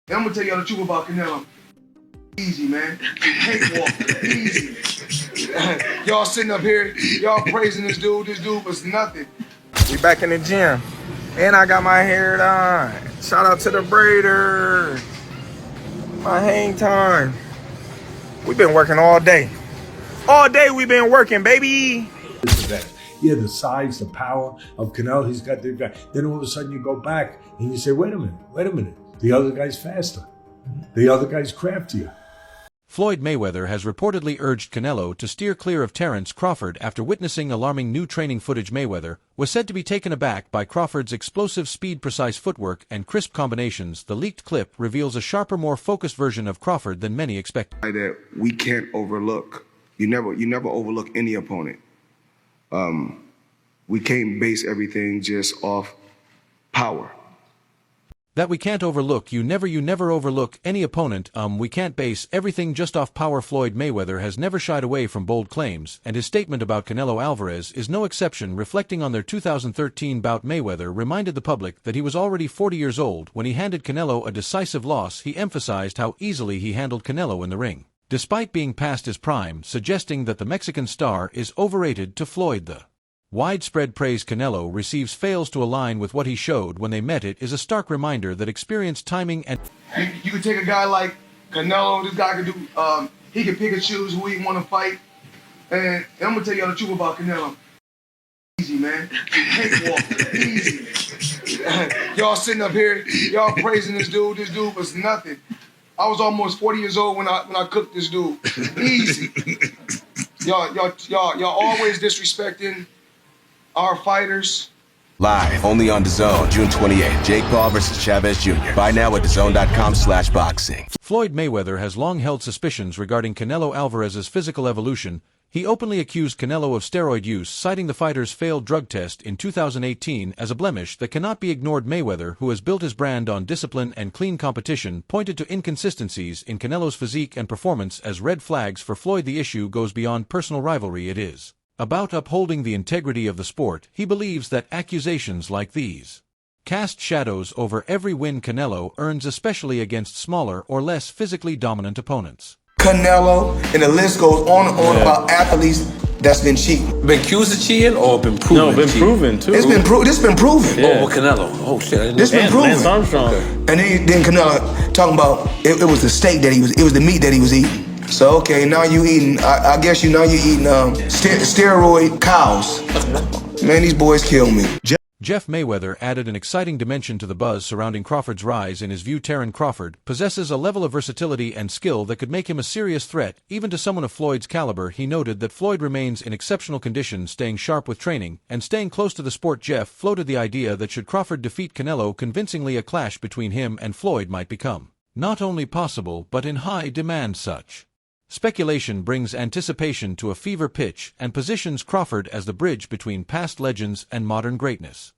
And I'm gonna tell y'all the truth about Canelo. Easy, man. Cakewalk. Easy. Y'all sitting up here, y'all praising this dude. This dude was nothing. We back in the gym. And I got my hair done. Shout out to the braider. My hang time. We've been working all day. All day we've been working, baby. Yeah, the size, the power of Canelo, he's got the guy. Then all of a sudden you go back and you say, wait a minute. The other guy's faster. The other guy's craftier. Floyd Mayweather has reportedly urged Canelo to steer clear of Terence Crawford after witnessing alarming new training footage. Mayweather was said to be taken aback by Crawford's explosive speed, precise footwork, and crisp combinations. The leaked clip reveals a sharper, more focused version of Crawford than many expected. That we can't overlook. You never overlook any opponent. We can't base everything just off power. That we can't overlook. You never overlook any opponent. We can't base everything just off power. Floyd Mayweather has never shied away from bold claims, and his statement about Canelo Alvarez is no exception. Reflecting on their 2013 bout, Mayweather reminded the public that he was already 40 years old when he handed Canelo a decisive loss. He emphasized how easily he handled Canelo in the ring, despite being past his prime, suggesting that the Mexican star is overrated. To Floyd, the widespread praise Canelo receives fails to align with what he showed when they met. It is a stark reminder that experience, timing, and you can take a guy like Canelo. This guy can do. He can pick and choose who he want to fight. And I'm gonna tell y'all the truth about Canelo. Easy, man. Cakewalk. Easy. Y'all sitting up here, y'all praising this dude. This dude was nothing. I was almost 40 years old when I cooked this dude. Easy. Y'all always disrespecting our fighters. Live, only on DAZN, June 28th. Jake Paul versus Chavez Jr. Buy now at DAZN.com/boxing. Floyd Mayweather has long held suspicions regarding Canelo Alvarez's physical evolution. He openly accused Canelo of steroid use, citing the fighter's failed drug test in 2018 as a blemish that cannot be ignored. Mayweather, who has built his brand on discipline and clean competition, pointed to inconsistencies in Canelo's physique and performance as red flags for Floyd. The issue goes beyond personal rivalry. It is about upholding the integrity of the sport. He believes that accusations like these cast shadows over every win Canelo earns, especially against smaller or less physically dominant opponents. Canelo, and the list goes on and on about athletes that's been cheating. Been accused of cheating or been proven? No, been proven too. It's been proven. Yeah. Oh, with Canelo. Oh shit. This been proven. Lance Armstrong. And then Canelo talking about it was the steak that it was the meat that he was eating. So okay, now you eating. I guess you eating steroid cows. Man, these boys kill me. Jeff Mayweather added an exciting dimension to the buzz surrounding Crawford's rise. In his view, Terence Crawford possesses a level of versatility and skill that could make him a serious threat, even to someone of Floyd's caliber. He noted that Floyd remains in exceptional condition, staying sharp with training, and staying close to the sport. Jeff floated the idea that should Crawford defeat Canelo convincingly, a clash between him and Floyd might become not only possible but in high demand. Such speculation brings anticipation to a fever pitch and positions Crawford as the bridge between past legends and modern greatness.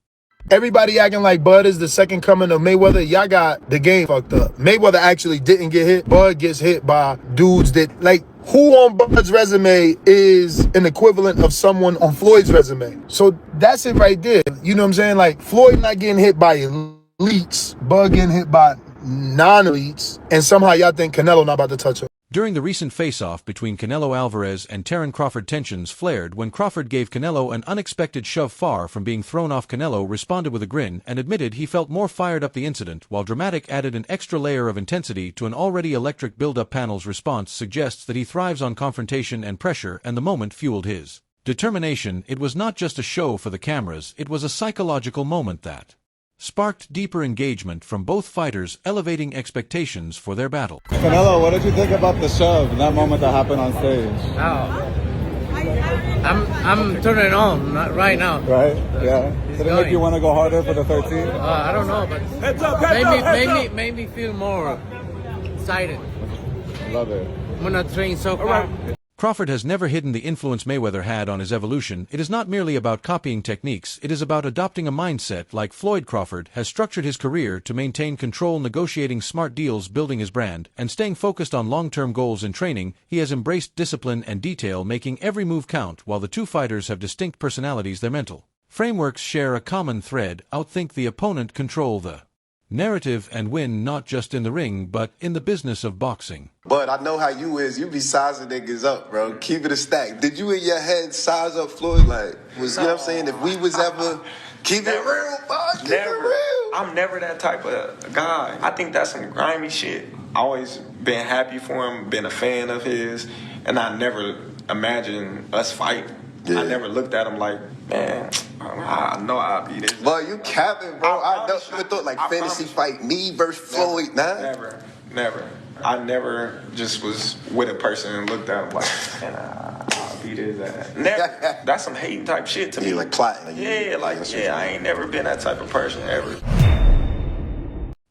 Everybody acting like Bud is the second coming of Mayweather. Y'all got the game fucked up. Mayweather actually didn't get hit. Bud gets hit by dudes that, like, who on Bud's resume is an equivalent of someone on Floyd's resume? So that's it right there. You know what I'm saying? Like, Floyd not getting hit by elites, Bud getting hit by non-elites, and somehow y'all think Canelo not about to touch him. During the recent face-off between Canelo Alvarez and Terence Crawford, tensions flared when Crawford gave Canelo an unexpected shove. Far from being thrown off, Canelo responded with a grin and admitted he felt more fired up. The incident, while dramatic, added an extra layer of intensity to an already electric build-up. Panel's response suggests that he thrives on confrontation and pressure, and the moment fueled his determination. It was not just a show for the cameras, it was a psychological moment that sparked deeper engagement from both fighters, elevating expectations for their battle. Canelo, what did you think about the shove, that moment that happened on stage? I'm turning it on right now. Right? Yeah. Did it make you want to go harder for the 13? I don't know, but made me feel more excited. Love it. I'm gonna train so hard. Crawford has never hidden the influence Mayweather had on his evolution. It is not merely about copying techniques, it is about adopting a mindset. Like Floyd, Crawford has structured his career to maintain control, negotiating smart deals, building his brand, and staying focused on long-term goals. In training, he has embraced discipline and detail, making every move count. While the two fighters have distinct personalities, their mental frameworks share a common thread: outthink the opponent, control the Narrative and win not just in the ring, but in the business of boxing. But I know how you is. You be sizing niggas up, bro. Keep it a stack. Did you in your head size up Floyd? Like, you know what I'm saying? If we was ever keep it real, bud, keep it real. I'm never that type of guy. I think that's some grimy shit. Always been happy for him, been a fan of his, and I never imagined us fight. Yeah. I never looked at him like, man, I know I'll be this. But you capping, bro. I never thought like fantasy fight me versus Floyd. Never. I never just was with a person and looked at him like, man, I'll beat his ass. Never. That's some hating type shit to me. Like plotting. I ain't never been that type of person ever.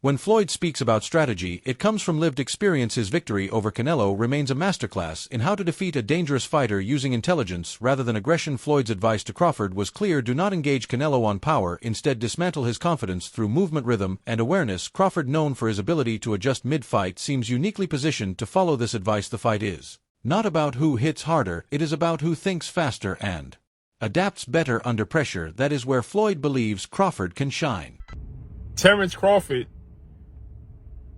When Floyd speaks about strategy, it comes from lived experience. His victory over Canelo remains a masterclass in how to defeat a dangerous fighter using intelligence rather than aggression. Floyd's advice to Crawford was clear: do not engage Canelo on power, instead dismantle his confidence through movement, rhythm, and awareness. Crawford, known for his ability to adjust mid-fight, seems uniquely positioned to follow this advice. The fight is not about who hits harder, it is about who thinks faster and adapts better under pressure. That is where Floyd believes Crawford can shine. Terence Crawford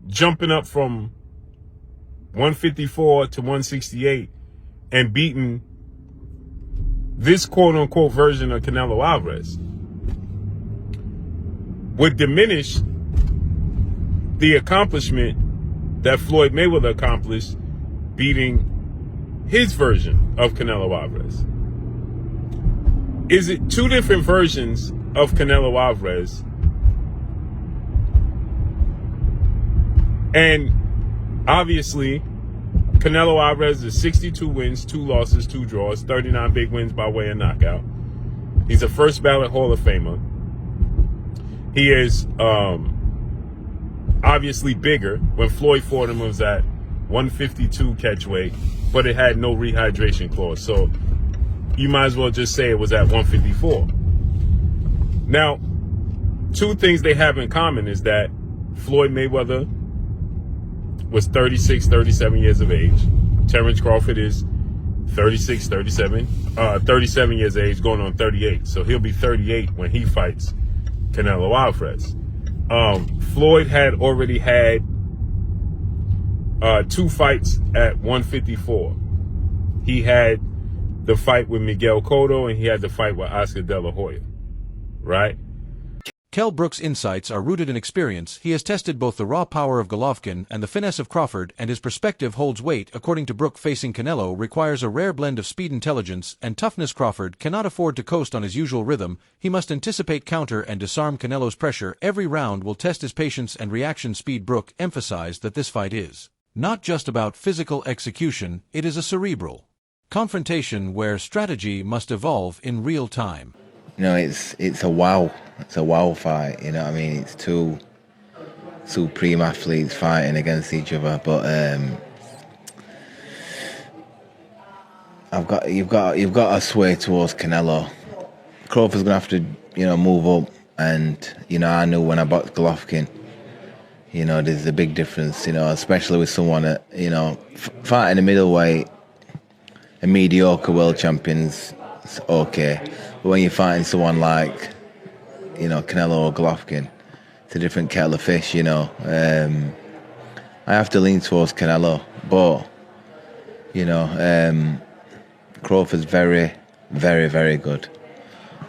jumping up from 154 to 168 and beating this quote-unquote version of Canelo Alvarez would diminish the accomplishment that Floyd Mayweather accomplished beating his version of Canelo Alvarez. Is it two different versions of Canelo Alvarez? And obviously, Canelo Alvarez is 62 wins, 2 losses, 2 draws, 39 big wins by way of knockout. He's a first ballot Hall of Famer. He is obviously bigger. When Floyd fought him, it was at 152 catch weight, but it had no rehydration clause. So you might as well just say it was at 154. Now, two things they have in common is that Floyd Mayweather was 36, 37 years of age. Terence Crawford is 36, 37 years of age, going on 38. So he'll be 38 when he fights Canelo Alvarez. Floyd had already had 2 fights at 154. He had the fight with Miguel Cotto, and he had the fight with Oscar De La Hoya, right? Kell Brook's insights are rooted in experience. He has tested both the raw power of Golovkin and the finesse of Crawford, and his perspective holds weight. According to Brook, facing Canelo requires a rare blend of speed, intelligence, and toughness. Crawford cannot afford to coast on his usual rhythm. He must anticipate, counter, and disarm Canelo's pressure. Every round will test his patience and reaction speed. Brook emphasized that this fight is not just about physical execution, it is a cerebral confrontation where strategy must evolve in real time. You know, it's a wow. It's a wow fight. You know what I mean? It's two supreme athletes fighting against each other. But you've got to sway towards Canelo. Crawford's gonna have to, move up. And I knew when I boxed Golovkin, there's a big difference. Especially with someone that fighting a middleweight, a mediocre world champion's okay. But when you're fighting someone like, Canelo or Golovkin, it's a different kettle of fish, I have to lean towards Canelo, but, Crawford's very, very, very good.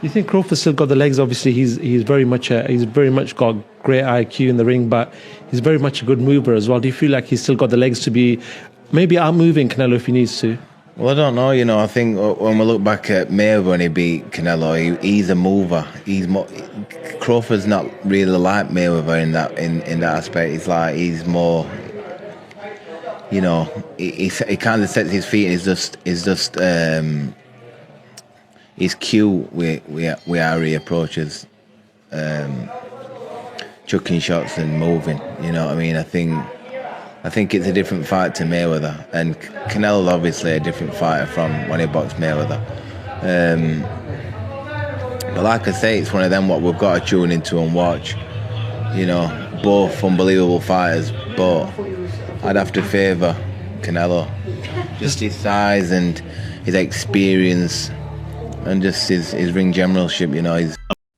You think Crawford's still got the legs? Obviously, he's very much got great IQ in the ring, but he's very much a good mover as well. Do you feel like he's still got the legs to be maybe outmoving Canelo if he needs to? Well, I don't know. I think when we look back at Mayweather when he beat Canelo, he's a mover. Crawford's not really like Mayweather in that aspect. He's more, he kind of sets his feet. And he's cute with how he approaches chucking shots and moving. You know what I mean? I think it's a different fight to Mayweather, and Canelo's obviously a different fighter from when he boxed Mayweather. But like I say, it's one of them what we've got to tune into and watch. Both unbelievable fighters, but I'd have to favour Canelo. Just his size and his experience and just his ring generalship,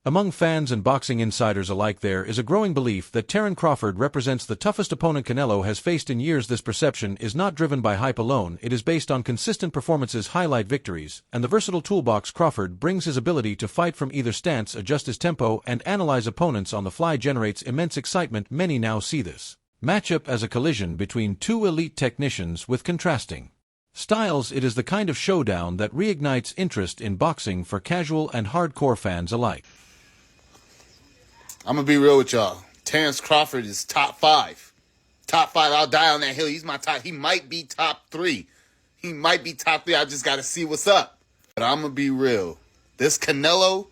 Among fans and boxing insiders alike, there is a growing belief that Terence Crawford represents the toughest opponent Canelo has faced in years. This perception is not driven by hype alone, it is based on consistent performances, highlight victories, and the versatile toolbox Crawford brings. His ability to fight from either stance, adjust his tempo, and analyze opponents on the fly generates immense excitement. Many now see this matchup as a collision between two elite technicians with contrasting styles. It is the kind of showdown that reignites interest in boxing for casual and hardcore fans alike. I'm gonna be real with y'all. Terence Crawford is top 5. Top 5. I'll die on that hill. He's my top. He might be top 3. He might be top 3. I just gotta see what's up. But I'm gonna be real. This Canelo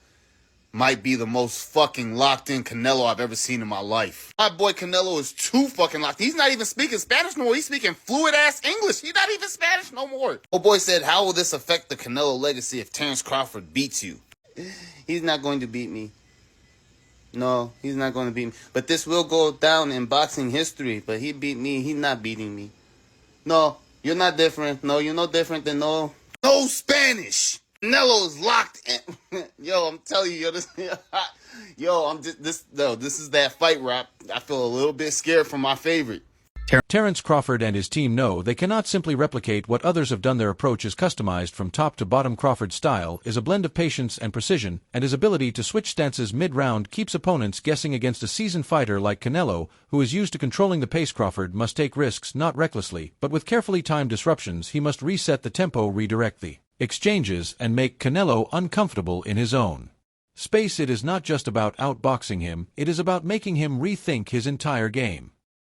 might be the most fucking locked in Canelo I've ever seen in my life. My boy Canelo is too fucking locked. He's not even speaking Spanish no more. He's speaking fluid ass English. He's not even Spanish no more. Oh boy said, how will this affect the Canelo legacy if Terence Crawford beats you? He's not going to beat me. No, he's not going to beat me. But this will go down in boxing history. But he beat me. He's not beating me. No, you're not different. No, you're no different than no Spanish. Canelo is locked in. Yo, I'm telling you, this is that fight where I feel a little bit scared for my favorite. Terence Crawford and his team know they cannot simply replicate what others have done. Their approach is customized from top to bottom. Crawford's style is a blend of patience and precision, and his ability to switch stances mid-round keeps opponents guessing. Against a seasoned fighter like Canelo, who is used to controlling the pace, Crawford must take risks not recklessly, but with carefully timed disruptions. He must reset the tempo, redirect the exchanges, and make Canelo uncomfortable in his own space. It is not just about outboxing him, it is about making him rethink his entire game.